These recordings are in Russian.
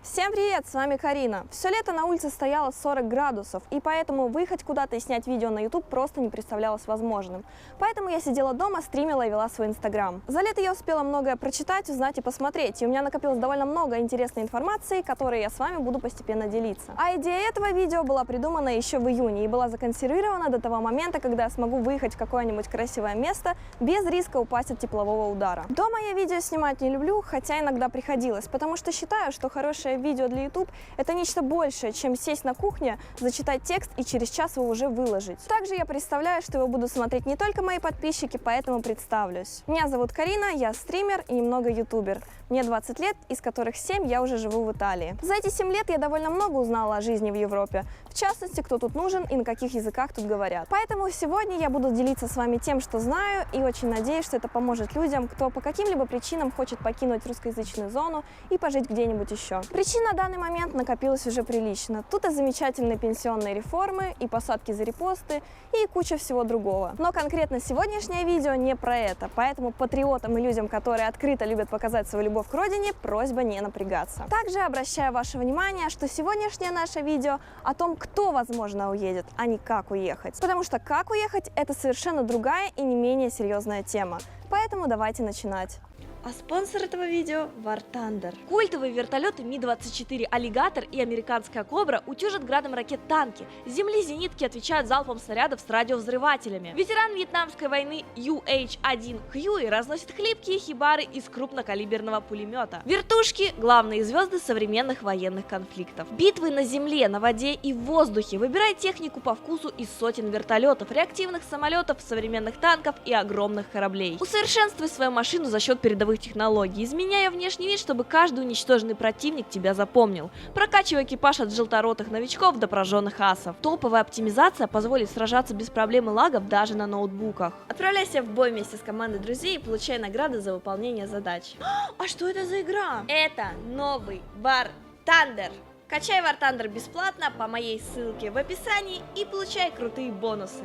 Всем привет, с вами Карина. Все лето на улице стояло 40 градусов, и поэтому выехать куда-то и снять видео на YouTube просто не представлялось возможным. Поэтому я сидела дома, стримила и вела свой Инстаграм. За лето я успела многое прочитать, узнать и посмотреть, и у меня накопилось довольно много интересной информации, которой я с вами буду постепенно делиться. А идея этого видео была придумана еще в июне и была законсервирована до того момента, когда я смогу выехать в какое-нибудь красивое место без риска упасть от теплового удара. Дома я видео снимать не люблю, хотя иногда приходилось, потому что считаю, что хорошее видео для YouTube – это нечто большее, чем сесть на кухне, зачитать текст и через час его уже выложить. Также я представляю, что его будут смотреть не только мои подписчики, поэтому представлюсь. Меня зовут Карина, я стример и немного ютубер. Мне 20 лет, из которых 7 я уже живу в Италии. За эти 7 лет я довольно много узнала о жизни в Европе, в частности, кто тут нужен и на каких языках тут говорят. Поэтому сегодня я буду делиться с вами тем, что знаю, и очень надеюсь, что это поможет людям, кто по каким-либо причинам хочет покинуть русскоязычную зону и пожить где-нибудь еще. Причин на данный момент накопилось уже прилично. Тут и замечательные пенсионные реформы, и посадки за репосты, и куча всего другого. Но конкретно сегодняшнее видео не про это, поэтому патриотам и людям, которые открыто любят показать свою любовь к родине, просьба не напрягаться. Также обращаю ваше внимание, что сегодняшнее наше видео о том, кто, возможно, уедет, а не как уехать. Потому что как уехать – это совершенно другая и не менее серьезная тема. Поэтому давайте начинать. А спонсор этого видео – War Thunder. Культовые вертолеты Ми-24 «Аллигатор» и американская «Кобра» утюжат градом ракет танки. С земли зенитки отвечают залпом снарядов с радиовзрывателями. Ветеран Вьетнамской войны UH-1 Хьюи разносит хлипкие хибары из крупнокалиберного пулемета. Вертушки – главные звезды современных военных конфликтов. Битвы на земле, на воде и в воздухе. Выбирай технику по вкусу из сотен вертолетов, реактивных самолетов, современных танков и огромных кораблей. Усовершенствуй свою машину за счет передовых технологий, изменяя внешний вид, чтобы каждый уничтоженный противник тебя запомнил. Прокачивай экипаж от желторотых новичков до прожженных асов. Топовая оптимизация позволит сражаться без проблем и лагов даже на ноутбуках. Отправляйся в бой вместе с командой друзей и получай награды за выполнение задач. А что это за игра? Это новый War Thunder. Качай War Thunder бесплатно по моей ссылке в описании и получай крутые бонусы.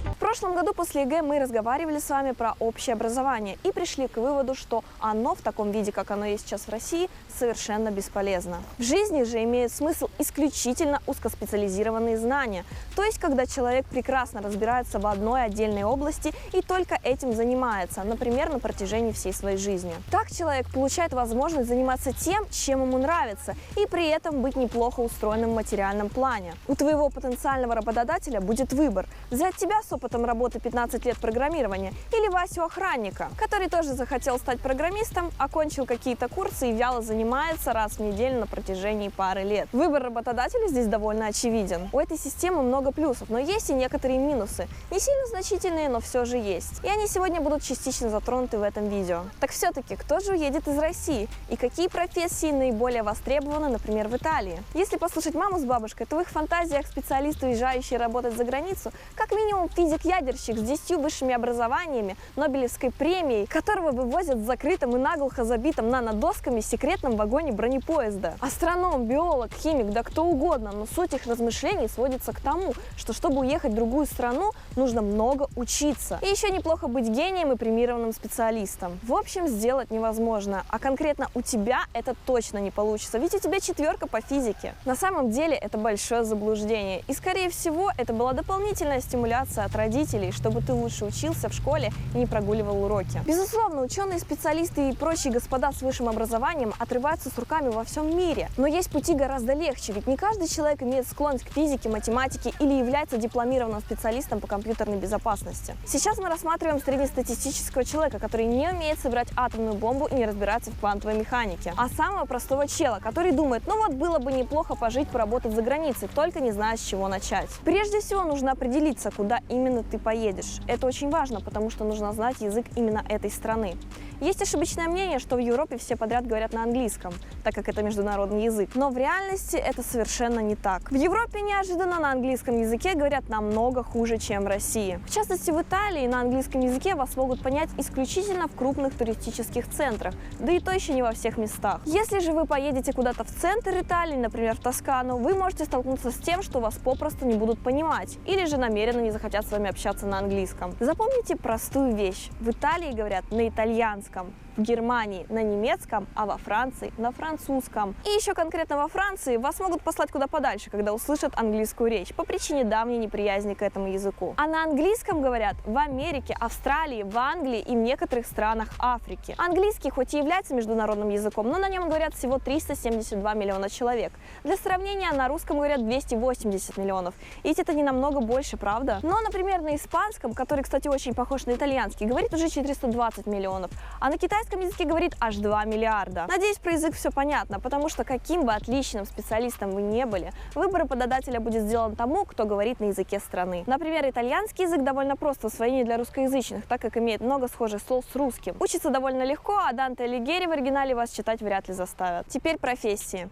В прошлом году после ЕГЭ мы разговаривали с вами про общее образование и пришли к выводу, что оно в таком виде, как оно есть сейчас в России, совершенно бесполезно. В жизни же имеют смысл исключительно узкоспециализированные знания, то есть когда человек прекрасно разбирается в одной отдельной области и только этим занимается, например, на протяжении всей своей жизни. Так человек получает возможность заниматься тем, чем ему нравится, и при этом быть неплохо устроенным в материальном плане. У твоего потенциального работодателя будет выбор – взять тебя с опытом работы 15 лет программирования или Васю-охранника, который тоже захотел стать программистом, окончил какие-то курсы и вяло занимается раз в неделю на протяжении пары лет. Выбор работодателя здесь довольно очевиден. У этой системы много плюсов, но есть и некоторые минусы. Не сильно значительные, но все же есть. И они сегодня будут частично затронуты в этом видео. Так все-таки, кто же уедет из России? И какие профессии наиболее востребованы, например, в Италии? Если послушать маму с бабушкой, то в их фантазиях специалисты, уезжающие работать за границу, как минимум физик-ядерщик с 10 высшими образованиями, Нобелевской премией, которого вывозят в закрытом и наглухо забитом нанодосками секретном вагоне бронепоезда. Астроном, биолог, химик, да кто угодно, но суть их размышлений сводится к тому, что чтобы уехать в другую страну, нужно много учиться. И еще неплохо быть гением и премированным специалистом. В общем, сделать невозможно, а конкретно у тебя это точно не получится, ведь у тебя 4 по физике. На самом деле это большое заблуждение, и скорее всего это была дополнительная стимуляция от родителей, чтобы ты лучше учился в школе и не прогуливал уроки. Безусловно, ученые, специалисты и прочие господа с высшим образованием отрываются с руками во всем мире. Но есть пути гораздо легче, ведь не каждый человек имеет склонность к физике, математике или является дипломированным специалистом по компьютерной безопасности. Сейчас мы рассматриваем среднестатистического человека, который не умеет собрать атомную бомбу и не разбирается в квантовой механике. А самого простого чела, который думает, ну вот было бы неплохо пожить, поработать за границей, только не зная, с чего начать. Прежде всего нужно определиться, куда именно ты поедешь. Это очень важно, потому что нужно знать язык именно этой страны. Есть ошибочное мнение, что в Европе все подряд говорят на английском. так как это международный язык. Но в реальности это совершенно не так. В Европе неожиданно на английском языке говорят намного хуже, чем в России. В частности, в Италии на английском языке вас могут понять исключительно в крупных туристических центрах, да и то еще не во всех местах. Если же вы поедете куда-то в центр Италии, например, в Тоскану, вы можете столкнуться с тем, что вас попросту не будут понимать или же намеренно не захотят с вами общаться на английском. Запомните простую вещь. В Италии говорят на итальянском, в Германии на немецком, а во Франции на французском. И еще конкретно во Франции вас могут послать куда подальше, когда услышат английскую речь, по причине давней неприязни к этому языку. А на английском говорят в Америке, Австралии, в Англии и в некоторых странах Африки. Английский хоть и является международным языком, но на нем говорят всего 372 миллиона человек. Для сравнения, на русском говорят 280 миллионов. И ведь это не намного больше, правда? Но, например, на испанском, который, кстати, очень похож на итальянский, говорит уже 420 миллионов, а на китайском языке говорит аж 2 миллиарда. Надеюсь, про язык все понятно, потому что каким бы отличным специалистом вы не были, выбор работодателя будет сделан тому, кто говорит на языке страны. Например, итальянский язык довольно прост в освоении для русскоязычных, так как имеет много схожих слов с русским. Учится довольно легко, а Данте Алигьери в оригинале вас читать вряд ли заставят. Теперь профессии.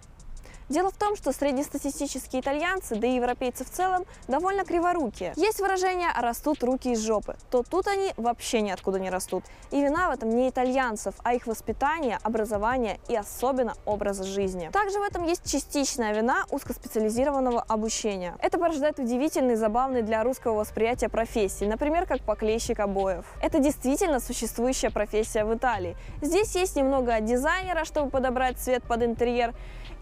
Дело в том, что среднестатистические итальянцы, да и европейцы в целом, довольно криворукие. Есть выражение «растут руки из жопы», то тут они вообще ниоткуда не растут. И вина в этом не итальянцев, а их воспитания, образования и особенно образа жизни. Также в этом есть частичная вина узкоспециализированного обучения. Это порождает удивительные, забавные для русского восприятия профессии, например, как поклейщик обоев. Это действительно существующая профессия в Италии. Здесь есть немного дизайнера, чтобы подобрать цвет под интерьер,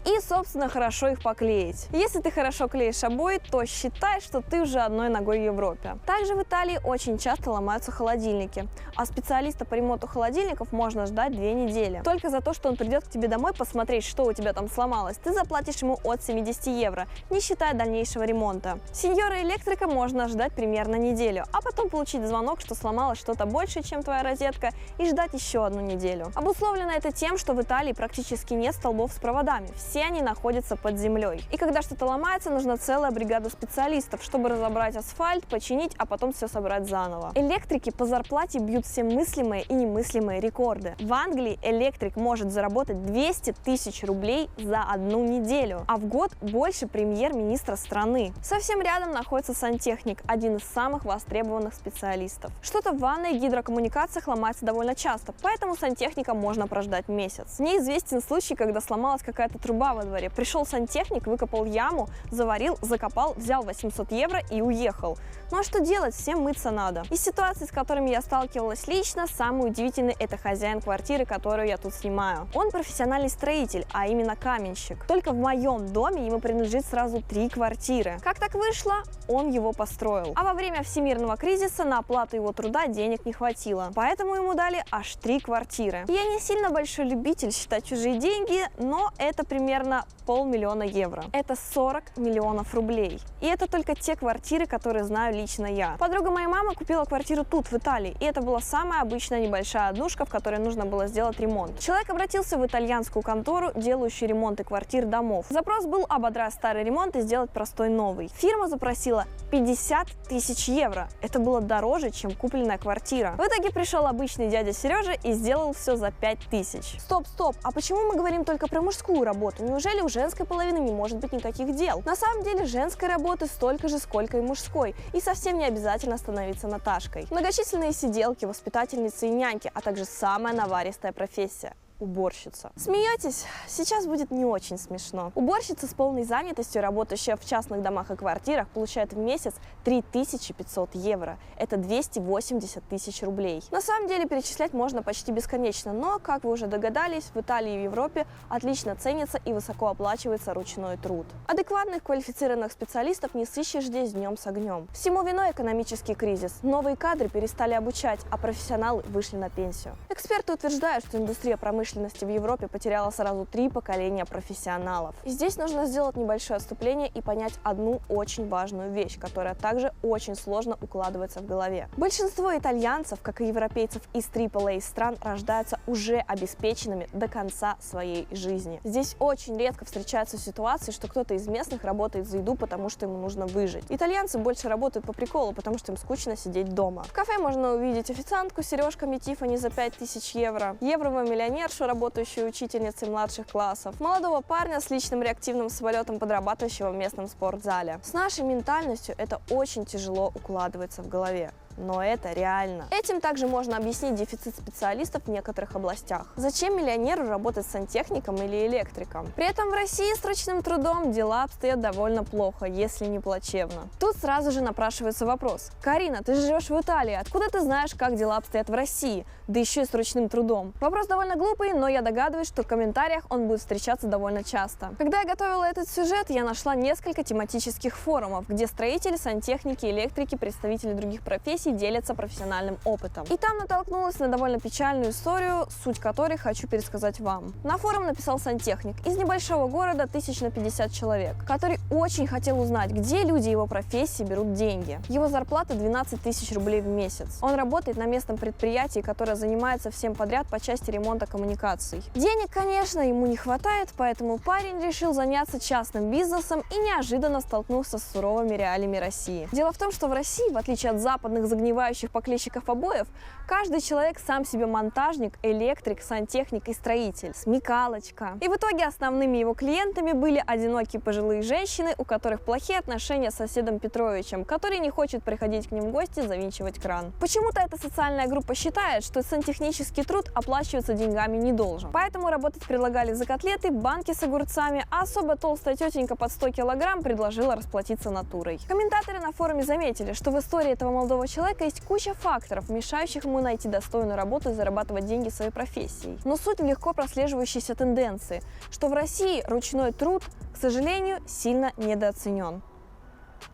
и, собственно, хорошо их поклеить. Если ты хорошо клеишь обои, то считай, что ты уже одной ногой в Европе. Также в Италии очень часто ломаются холодильники, а специалиста по ремонту холодильников можно ждать 2 недели. Только за то, что он придет к тебе домой посмотреть, что у тебя там сломалось, ты заплатишь ему от 70 евро, не считая дальнейшего ремонта. Сеньора электрика можно ждать примерно неделю, а потом получить звонок, что сломалось что-то больше, чем твоя розетка, и ждать еще 1 неделю. Обусловлено это тем, что в Италии практически нет столбов с проводами. Все они находятся под землей. И когда что-то ломается, нужна целая бригада специалистов, чтобы разобрать асфальт, починить, а потом все собрать заново. Электрики по зарплате бьют все мыслимые и немыслимые рекорды. В Англии электрик может заработать 200 тысяч рублей за 1 неделю, а в год больше премьер-министра страны. Совсем рядом находится сантехник, один из самых востребованных специалистов. Что-то в ванной и гидрокоммуникациях ломается довольно часто, поэтому сантехника можно прождать месяц. Мне известен случай, когда сломалась какая-то труба во дворе. Пришел сантехник, выкопал яму, заварил, закопал, взял 800 евро и уехал. Ну а что делать? Всем мыться надо. Из ситуаций, с которыми я сталкивалась лично, самый удивительный — это хозяин квартиры, которую я тут снимаю. Он профессиональный строитель, а именно каменщик. Только в моем доме ему принадлежит сразу 3 квартиры. Как так вышло? Он его построил. А во время всемирного кризиса на оплату его труда денег не хватило. Поэтому ему дали аж 3 квартиры. Я не сильно большой любитель считать чужие деньги, но это примерно 500 000 евро. Это 40 миллионов рублей. И это только те квартиры, которые знаю лично я. Подруга моей мамы купила квартиру тут, в Италии, и это была самая обычная небольшая однушка, в которой нужно было сделать ремонт. Человек обратился в итальянскую контору, делающую ремонты квартир, домов. Запрос был ободрать старый ремонт и сделать простой новый. Фирма запросила 50 тысяч евро. Это было дороже, чем купленная квартира. В итоге пришел обычный дядя Сережа и сделал все за 5000. Стоп, а почему мы говорим только про мужскую работу? Неужели у женской половины не может быть никаких дел? На самом деле женской работы столько же, сколько и мужской. И совсем не обязательно становиться Наташкой. Многочисленные сиделки, воспитательницы и няньки, а также самая наваристая профессия — уборщица. Смеетесь? Сейчас будет не очень смешно. Уборщица с полной занятостью, работающая в частных домах и квартирах, получает в месяц 3500 евро. Это 280 тысяч рублей. На самом деле перечислять можно почти бесконечно, но, как вы уже догадались, в Италии и в Европе отлично ценится и высоко оплачивается ручной труд. Адекватных квалифицированных специалистов не сыщешь здесь днем с огнем. Всему виной экономический кризис. Новые кадры перестали обучать, а профессионалы вышли на пенсию. Эксперты утверждают, что индустрия промышленности в Европе потеряла сразу 3 поколения профессионалов. И здесь нужно сделать небольшое отступление и понять одну очень важную вещь, которая также очень сложно укладывается в голове. Большинство итальянцев, как и европейцев из AAA стран, рождаются уже обеспеченными до конца своей жизни. Здесь очень редко встречаются ситуации, что кто-то из местных работает за еду, потому что ему нужно выжить. Итальянцы больше работают по приколу, потому что им скучно сидеть дома. В кафе можно увидеть официантку с сережками Тиффани за 5000 евро, еврового миллионершу, хорошо работающей учительницей младших классов, молодого парня с личным реактивным самолетом, подрабатывающего в местном спортзале. С нашей ментальностью это очень тяжело укладывается в голове. Но это реально. Этим также можно объяснить дефицит специалистов в некоторых областях. Зачем миллионеру работать сантехником или электриком? При этом в России с ручным трудом дела обстоят довольно плохо, если не плачевно. Тут сразу же напрашивается вопрос. Карина, ты живешь в Италии, откуда ты знаешь, как дела обстоят в России? Да еще и с ручным трудом. Вопрос довольно глупый, но я догадываюсь, что в комментариях он будет встречаться довольно часто. Когда я готовила этот сюжет, я нашла несколько тематических форумов, где строители, сантехники, электрики, представители других профессий делятся профессиональным опытом. И там натолкнулась на довольно печальную историю, суть которой хочу пересказать вам. На форум написал сантехник из небольшого города, 1050 человек, который очень хотел узнать, где люди его профессии берут деньги. Его зарплата 12 тысяч рублей в месяц. Он работает на местном предприятии, которое занимается всем подряд по части ремонта коммуникаций. Денег, конечно, ему не хватает, поэтому парень решил заняться частным бизнесом и неожиданно столкнулся с суровыми реалиями России. Дело в том, что в России, в отличие от западных загнивающих поклейщиков обоев, каждый человек сам себе монтажник, электрик, сантехник и строитель. Смекалочка. И в итоге основными его клиентами были одинокие пожилые женщины, у которых плохие отношения с соседом Петровичем, который не хочет приходить к ним в гости завинчивать кран. Почему-то эта социальная группа считает, что сантехнический труд оплачиваться деньгами не должен. Поэтому работать предлагали за котлеты, банки с огурцами, а особо толстая тетенька под 100 килограмм предложила расплатиться натурой. Комментаторы на форуме заметили, что в истории этого молодого человека есть куча факторов, мешающих ему найти достойную работу и зарабатывать деньги своей профессией. Но суть в легко прослеживающейся тенденции, что в России ручной труд, к сожалению, сильно недооценен.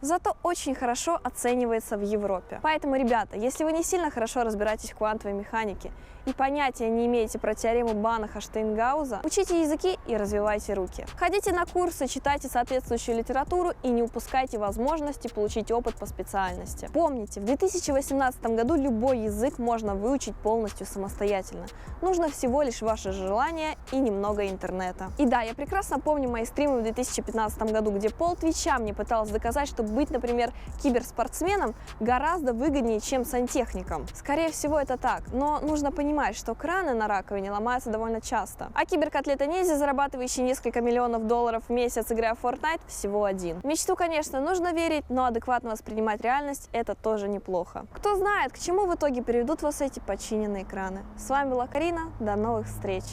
Зато очень хорошо оценивается в Европе. Поэтому, ребята, если вы не сильно хорошо разбираетесь в квантовой механике и понятия не имеете про теорему Банаха-Штейнгауза, учите языки и развивайте руки. Ходите на курсы, читайте соответствующую литературу и не упускайте возможности получить опыт по специальности. Помните, в 2018 году любой язык можно выучить полностью самостоятельно. Нужно всего лишь ваше желание и немного интернета. И да, я прекрасно помню мои стримы в 2015 году, где пол-твича мне пыталась доказать, что быть, например, киберспортсменом гораздо выгоднее, чем сантехником. Скорее всего, это так, но нужно понимать, что краны на раковине ломаются довольно часто. А киберкотлета-ниндзя, зарабатывающий несколько миллионов долларов в месяц, играя в Fortnite, всего один. В мечту, конечно, нужно верить, но адекватно воспринимать реальность – это тоже неплохо. Кто знает, к чему в итоге приведут вас эти подчиненные краны. С вами была Карина, до новых встреч!